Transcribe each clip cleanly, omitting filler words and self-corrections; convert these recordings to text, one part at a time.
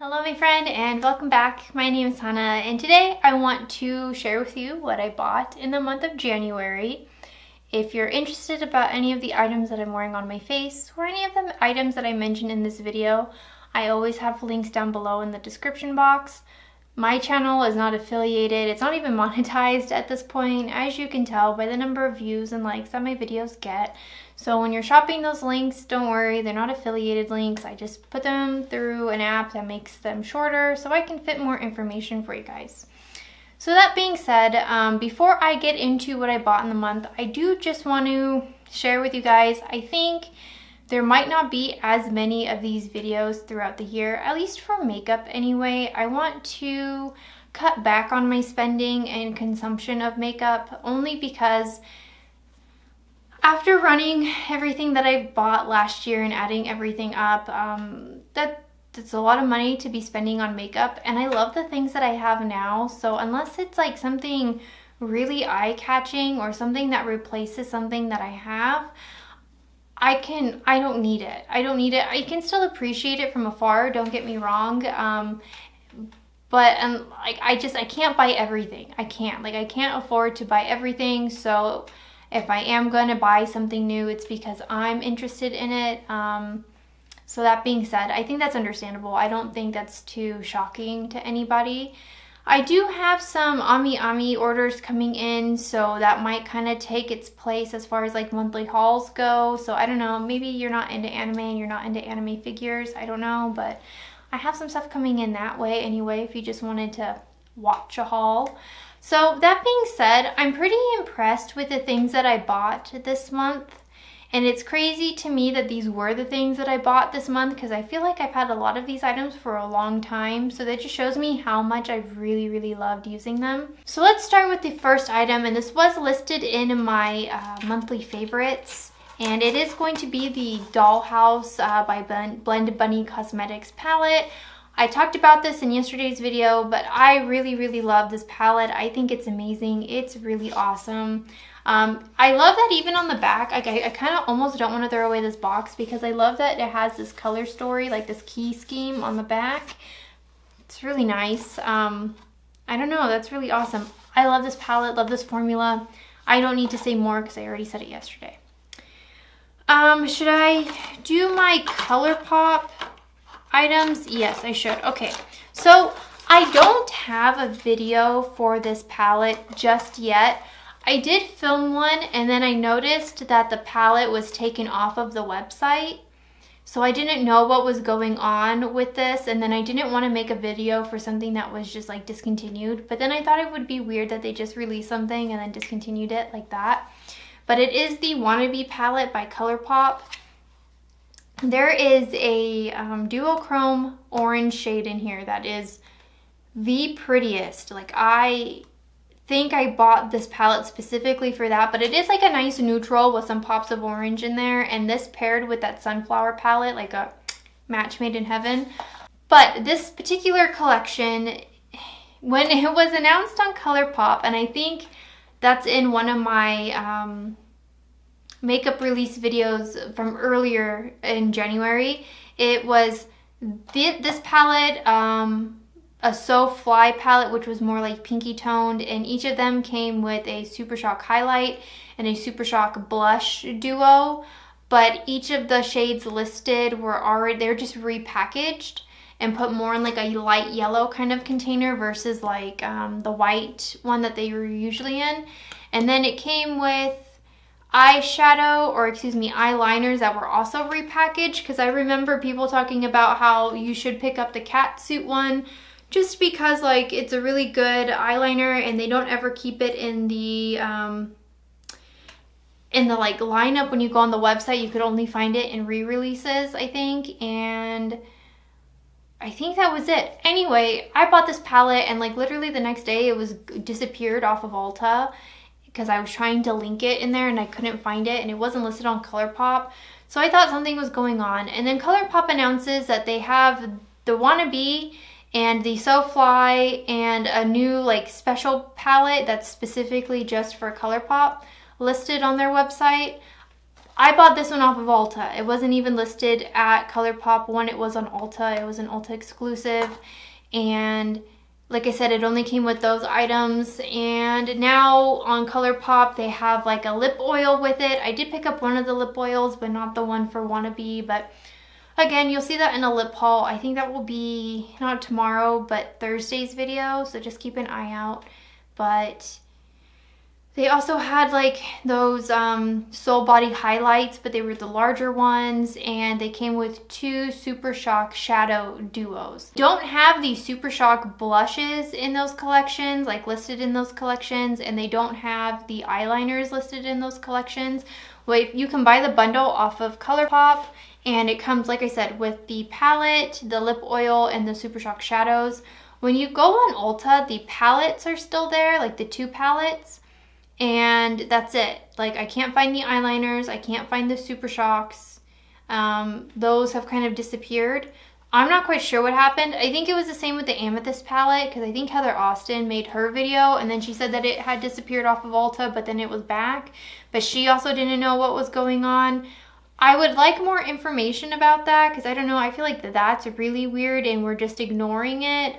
Hello my friend and welcome back. My name is Hannah and today I want to share with you what I bought in the month of January. If you're interested about any of the items that I'm wearing on my face or any of the items that I mentioned in this video, I always have links down below in the description box. My channel is not affiliated, it's not even monetized at this point, as you can tell by the number of views and likes that my videos get. So when you're shopping those links, don't worry, they're not affiliated links. I just put them through an app that makes them shorter so I can fit more information for you guys. So that being said, before I get into what I bought in the month, I do just want to share with you guys, I think there might not be as many of these videos throughout the year, at least for makeup anyway. I want to cut back on my spending and consumption of makeup only because after running everything that I bought last year and adding everything up, that's a lot of money to be spending on makeup, and I love the things that I have now. So unless it's like something really eye-catching or something that replaces something that I have, I don't need it. I don't need it. I can still appreciate it from afar, don't get me wrong. But I can't buy everything. I can't afford to buy everything. So if I am going to buy something new, it's because I'm interested in it. So that being said, I think that's understandable. I don't think that's too shocking to anybody. I do have some Ami orders coming in, so that might kind of take its place as far as like monthly hauls go. So I don't know, maybe you're not into anime and you're not into anime figures, I don't know, but I have some stuff coming in that way anyway if you just wanted to watch a haul. So that being said, I'm pretty impressed with the things that I bought this month. And it's crazy to me that these were the things that I bought this month because I feel like I've had a lot of these items for a long time. So that just shows me how much I've really loved using them. So let's start with the first item, and this was listed in my monthly favorites. And it is going to be the Dollhouse by Blend Bunny Cosmetics palette. I talked about this in yesterday's video, but I really love this palette. I think it's amazing. It's really awesome. I love that even on the back, I kind of almost don't want to throw away this box because I love that it has this color story, like this key scheme on the back. It's really nice. I don't know, that's really awesome. I love this palette, love this formula. I don't need to say more because I already said it yesterday. Should I do my Colourpop items? Yes, I should. Okay, so I don't have a video for this palette just yet. I did film one and then I noticed that the palette was taken off of the website. So I didn't know what was going on with this, and then I didn't want to make a video for something that was just like discontinued. But then I thought it would be weird that they just released something and then discontinued it like that. But it is the Wannabe palette by Colourpop. There is a duochrome orange shade in here that is the prettiest. Like, I think I bought this palette specifically for that, but it is like a nice neutral with some pops of orange in there, and this paired with that sunflower palette, like a match made in heaven. But this particular collection, when it was announced on Colourpop, and I think that's in one of my makeup release videos from earlier in January, it was this palette, a So Fly palette, which was more like pinky toned, and each of them came with a Super Shock highlight and a Super Shock blush duo, but each of the shades listed they're just repackaged and put more in like a light yellow kind of container versus like the white one that they were usually in. And then it came with eyeliners that were also repackaged, because I remember people talking about how you should pick up the catsuit one just because like it's a really good eyeliner and they don't ever keep it in the like lineup. When you go on the website, you could only find it in re-releases, I think, and I think that was it. Anyway, I bought this palette and like literally the next day it was disappeared off of Ulta because I was trying to link it in there and I couldn't find it, and it wasn't listed on Colourpop. So I thought something was going on, and then Colourpop announces that they have the Wannabe and the So Fly and a new like special palette that's specifically just for Colourpop listed on their website. I bought this one off of Ulta. It wasn't even listed at Colourpop when it was on Ulta. It was an Ulta exclusive. And like I said, it only came with those items. And now on Colourpop, they have like a lip oil with it. I did pick up one of the lip oils, but not the one for Wannabe. But again, you'll see that in a lip haul. I think that will be not tomorrow, but Thursday's video. So just keep an eye out. But they also had like those Soul Body highlights, but they were the larger ones, and they came with 2 Super Shock shadow duos. Don't have the Super Shock blushes in those collections, like listed in those collections, and they don't have the eyeliners listed in those collections. Well, you can buy the bundle off of Colourpop, and it comes, like I said, with the palette, the lip oil, and the Super Shock shadows. When you go on Ulta, the palettes are still there, like the 2 palettes. And that's it. Like, I can't find the eyeliners. I can't find the Super Shocks. Those have kind of disappeared. I'm not quite sure what happened. I think it was the same with the Amethyst palette, because I think Heather Austin made her video, and then she said that it had disappeared off of Ulta, but then it was back. But she also didn't know what was going on. I would like more information about that, because I don't know. I feel like that's really weird, and we're just ignoring it.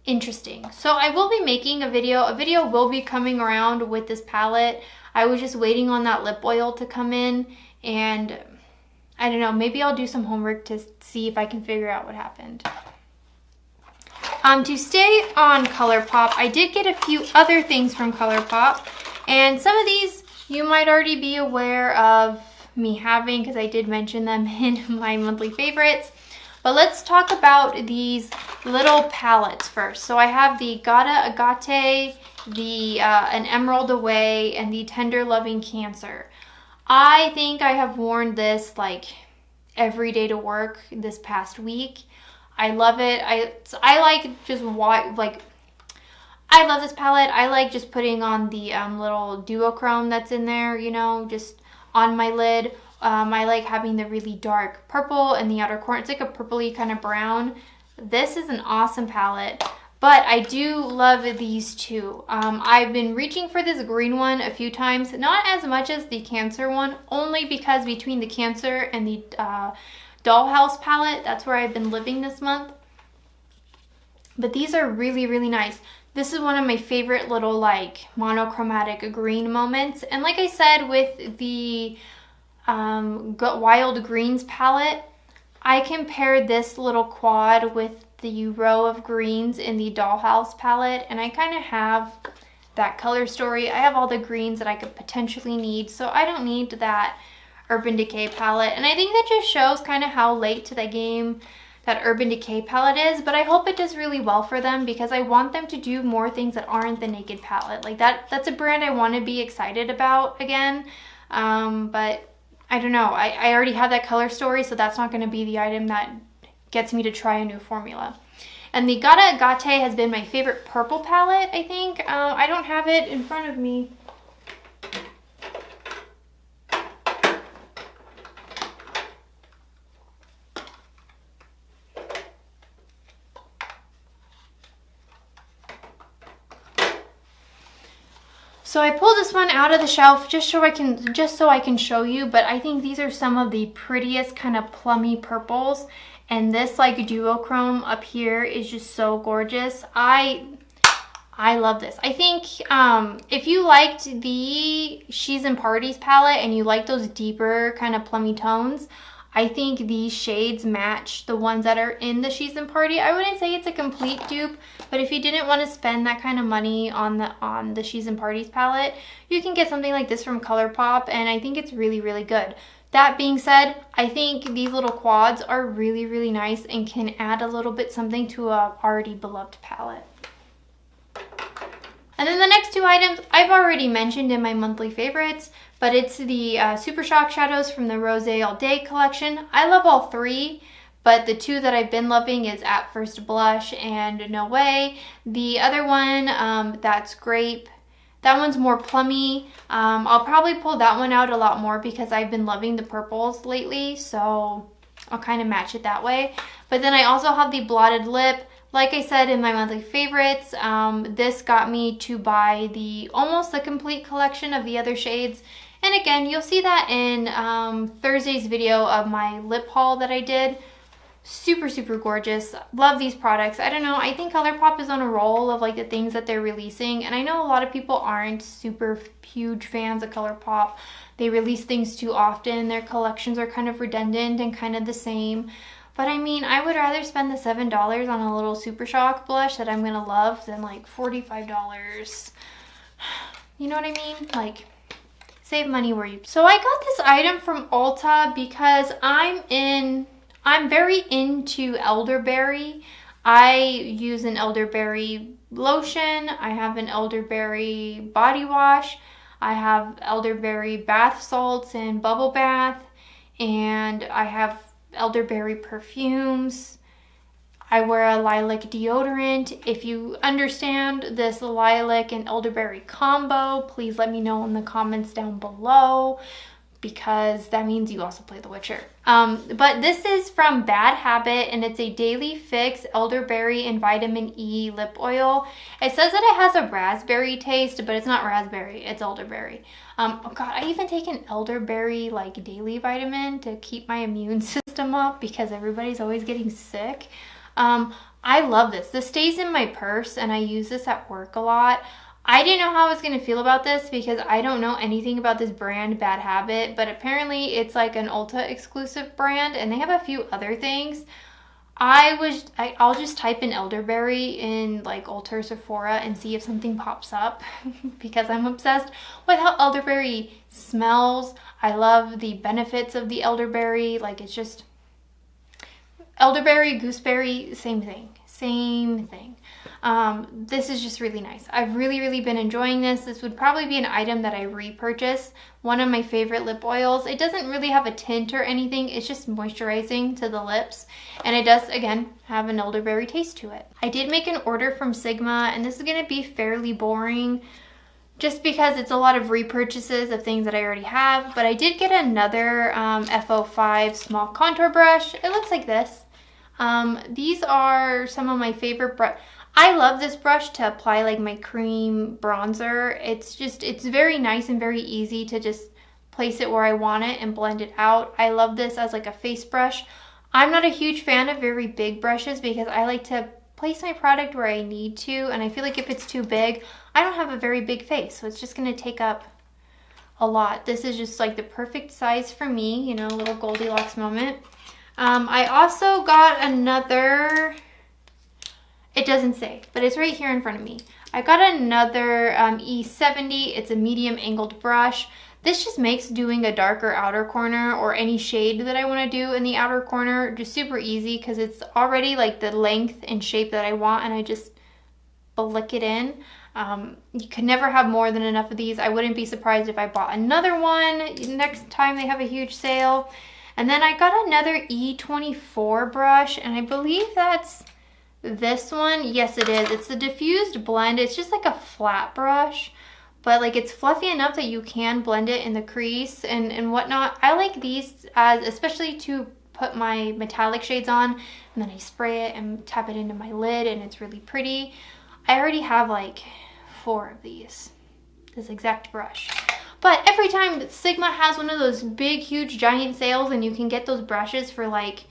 Interesting. So I will be making a video. A video will be coming around with this palette. I was just waiting on that lip oil to come in, and I don't know, maybe I'll do some homework to see if I can figure out what happened. To stay on Colourpop, I did get a few other things from Colourpop, and some of these you might already be aware of me having, because I did mention them in my monthly favorites. But let's talk about these little palettes first. So I have the Gata Agate, the An Emerald Away, and the Tender Loving Cancer. I think I have worn this like every day to work this past week. I love it. I like just like, I love this palette. I like just putting on the little duochrome that's in there, you know, just on my lid. I like having the really dark purple in the outer corner. It's like a purpley kind of brown. This is an awesome palette, but I do love these 2. I've been reaching for this green one a few times, not as much as the Cancer one, only because between the Cancer and the Dollhouse palette, that's where I've been living this month. But these are really, really nice. This is one of my favorite little like monochromatic green moments. And like I said with the Wild Greens palette, I compared this little quad with the row of greens in the Dollhouse palette, and I kind of have that color story. I have all the greens that I could potentially need, so I don't need that Urban Decay palette. And I think that just shows kind of how late to the game that Urban Decay palette is, but I hope it does really well for them, because I want them to do more things that aren't the Naked palette. Like that's a brand I want to be excited about again, but I don't know. I already have that color story, so that's not going to be the item that gets me to try a new formula. And the Gata Agate has been my favorite purple palette, I think. I don't have it in front of me. So I pulled this one out of the shelf just so I can show you, but I think these are some of the prettiest kind of plummy purples, and this like duochrome up here is just so gorgeous. I love this. I think if you liked the She's in Parties palette and you like those deeper kind of plummy tones, I think these shades match the ones that are in the She's in Party. I wouldn't say it's a complete dupe, but if you didn't want to spend that kind of money on the She's in Parties palette, you can get something like this from Colourpop, and I think it's really, really good. That being said, I think these little quads are really, really nice and can add a little bit something to a already beloved palette. And then the next 2 items I've already mentioned in my monthly favorites, but it's the Super Shock shadows from the Rosé All Day collection. I love all 3, but the 2 that I've been loving is At First Blush and No Way. The other one, that's Grape. That one's more plummy. I'll probably pull that one out a lot more because I've been loving the purples lately, so I'll kind of match it that way. But then I also have the Blotted Lip. Like I said in my monthly favorites, this got me to buy almost the complete collection of the other shades. And again, you'll see that in Thursday's video of my lip haul that I did. Super, super gorgeous. Love these products. I don't know, I think Colourpop is on a roll of like the things that they're releasing, and I know a lot of people aren't super huge fans of Colourpop. They release things too often. Their collections are kind of redundant and kind of the same. But I mean, I would rather spend the $7 on a little Super Shock blush that I'm gonna love than like $45. You know what I mean? Like, save money where you can. So I got this item from Ulta because I'm very into elderberry. I use an elderberry lotion. I have an elderberry body wash. I have elderberry bath salts and bubble bath. And I have elderberry perfumes. I wear a lilac deodorant. If you understand this lilac and elderberry combo, please let me know in the comments down below, because that means you also play The Witcher. But this is from Bad Habit, and it's a Daily Fix elderberry and vitamin E lip oil. It says that it has a raspberry taste, but it's not raspberry, it's elderberry. Oh God, I even take an elderberry like daily vitamin to keep my immune system up because everybody's always getting sick. I love this. This stays in my purse, and I use this at work a lot. I didn't know how I was going to feel about this because I don't know anything about this brand, Bad Habit, but apparently it's like an Ulta exclusive brand, and they have a few other things. I'll just type in elderberry in like Ulta or Sephora and see if something pops up because I'm obsessed with how elderberry smells. I love the benefits of the elderberry. Like, it's just elderberry, gooseberry, same thing. This is just really nice. I've really been enjoying this. This would probably be an item that I repurchase. One of my favorite lip oils. It doesn't really have a tint or anything. It's just moisturizing to the lips. And it does, again, have an elderberry taste to it. I did make an order from Sigma, and this is going to be fairly boring just because it's a lot of repurchases of things that I already have. But I did get another FO5 small contour brush. It looks like this. These are some of my favorite I love this brush to apply like my cream bronzer. It's very nice and very easy to just place it where I want it and blend it out. I love this as like a face brush. I'm not a huge fan of very big brushes because I like to place my product where I need to, and I feel like if it's too big, I don't have a very big face, so it's just going to take up a lot. This is just like the perfect size for me, you know, a little Goldilocks moment. I also got another, it doesn't say, but it's right here in front of me. I got another E70. It's a medium angled brush. This just makes doing a darker outer corner or any shade that I want to do in the outer corner just super easy because it's already like the length and shape that I want, and I just blick it in. You can never have more than enough of these. I wouldn't be surprised if I bought another one next time they have a huge sale. And then I got another E24 brush, and I believe that's this one. Yes, it is. It's the diffused blend. It's just like a flat brush, but like it's fluffy enough that you can blend it in the crease and whatnot. I like these as especially to put my metallic shades on, and then I spray it and tap it into my lid, and it's really pretty. I already have like 4 of these, this exact brush. But every time Sigma has one of those big, huge, giant sales and you can get those brushes for like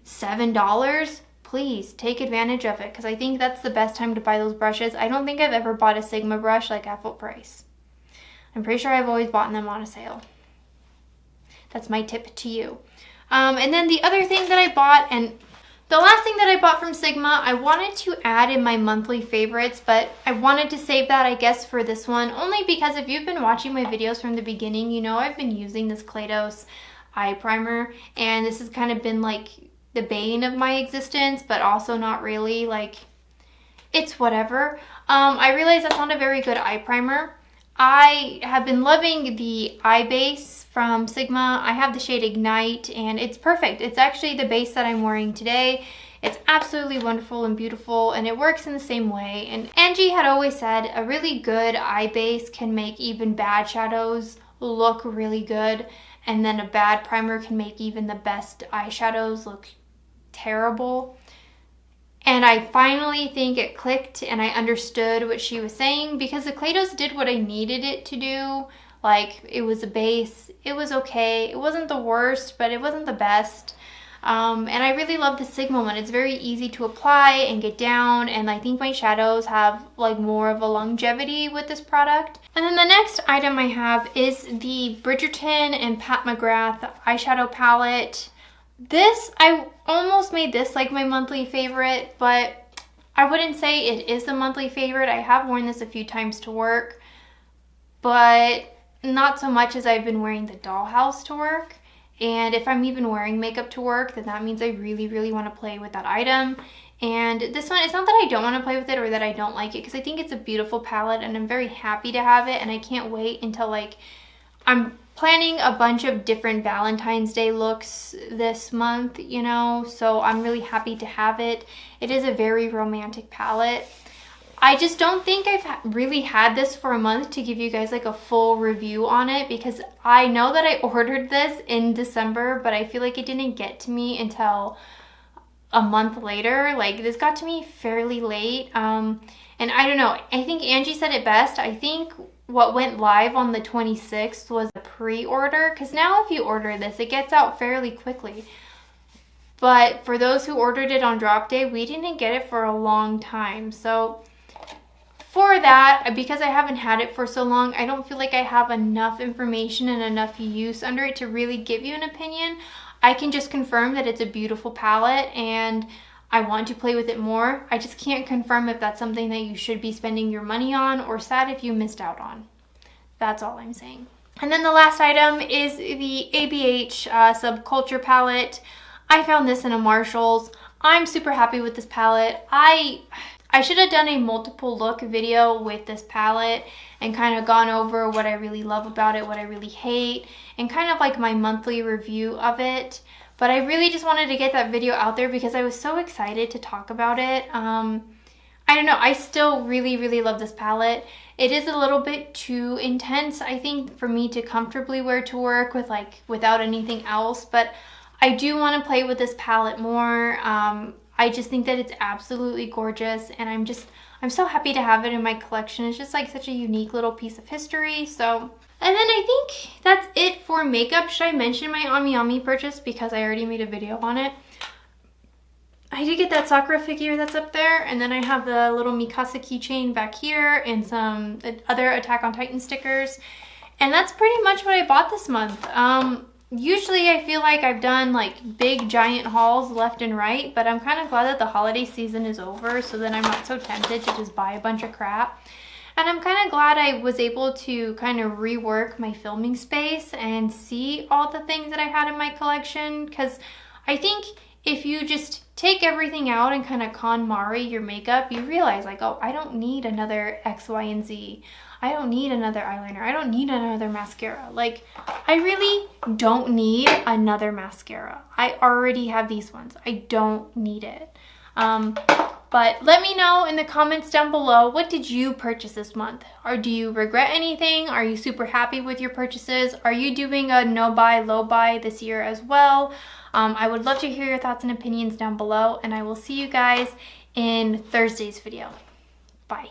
$7, please take advantage of it because I think that's the best time to buy those brushes. I don't think I've ever bought a Sigma brush like at full price. I'm pretty sure I've always bought them on a sale. That's my tip to you. And then the other thing that I bought, and the last thing that I bought from Sigma, I wanted to add in my monthly favorites, but I wanted to save that, I guess, for this one, only because if you've been watching my videos from the beginning, you know I've been using this Kaleidos eye primer, and this has kind of been like the bane of my existence, but also not really, like, it's whatever. I realize that's not a very good eye primer. I have been loving the eye base from Sigma. I have the shade Ignite, and it's perfect. It's actually the base that I'm wearing today. It's absolutely wonderful and beautiful, and it works in the same way. And Angie had always said a really good eye base can make even bad shadows look really good, and then a bad primer can make even the best eyeshadows look terrible. And I finally think it clicked and I understood what she was saying, because the Kaleidos did what I needed it to do Like, it was a base. It was okay. It wasn't the worst, but it wasn't the best. And I really love the Sigma one. It's very easy to apply and get down, and I think my shadows have like more of a longevity with this product. And then the next item I have is the Bridgerton and Pat McGrath eyeshadow palette. This, I almost made this like my monthly favorite, but I wouldn't say it is the monthly favorite. I have worn this a few times to work, but not so much as I've been wearing the Dollhouse to work. And if I'm even wearing makeup to work, then that means I really, really want to play with that item. And this one, it's not that I don't want to play with it or that I don't like it, because I think it's a beautiful palette and I'm very happy to have it. And I can't wait until, like, I'm planning a bunch of different Valentine's Day looks this month, you know, so I'm really happy to have it. It is a very romantic palette. I just don't think I've really had this for a month to give you guys like a full review on it, because I know that I ordered this in December, but I feel like it didn't get to me until a month later. Like, this got to me fairly late. And I don't know, I think Angie said it best. I think what went live on the 26th was a pre-order, because now if you order this, it gets out fairly quickly. But for those who ordered it on drop day, we didn't get it for a long time. So for that, because I haven't had it for so long, I don't feel like I have enough information and enough use under it to really give you an opinion. I can just confirm that it's a beautiful palette and I want to play with it more. I just can't confirm if that's something that you should be spending your money on, or sad if you missed out on. That's all I'm saying. And then the last item is the ABH Subculture palette. I found this in a Marshall's. I'm super happy with this palette. I should have done a multiple look video with this palette and kind of gone over what I really love about it, what I really hate, and kind of like my monthly review of it. But I really just wanted to get that video out there because I was so excited to talk about it. I don't know, I still really, really love this palette. It is a little bit too intense, I think, for me to comfortably wear to work with, like, without anything else, but I do want to play with this palette more. I just think that it's absolutely gorgeous, and I'm so happy to have it in my collection. It's just like such a unique little piece of history. So, and then I think that's it for makeup. Should I mention my Ami purchase because I already made a video on it? I did get that Sakura figure that's up there, and then I have the little Mikasa keychain back here and some other Attack on Titan stickers. And that's pretty much what I bought this month. Usually I feel like I've done like big giant hauls left and right, but I'm kind of glad that the holiday season is over, so then I'm not so tempted to just buy a bunch of crap. And I'm kind of glad I was able to kind of rework my filming space and see all the things that I had in my collection, because I think if you just take everything out and kind of KonMari your makeup, you realize like, oh, I don't need another X, Y, and Z. I don't need another eyeliner. I don't need another mascara. Like, I really don't need another mascara. I already have these ones. I don't need it. But let me know in the comments down below, what did you purchase this month? Or do you regret anything? Are you super happy with your purchases? Are you doing a no buy, low buy this year as well? I would love to hear your thoughts and opinions down below, and I will see you guys in Thursday's video. Bye.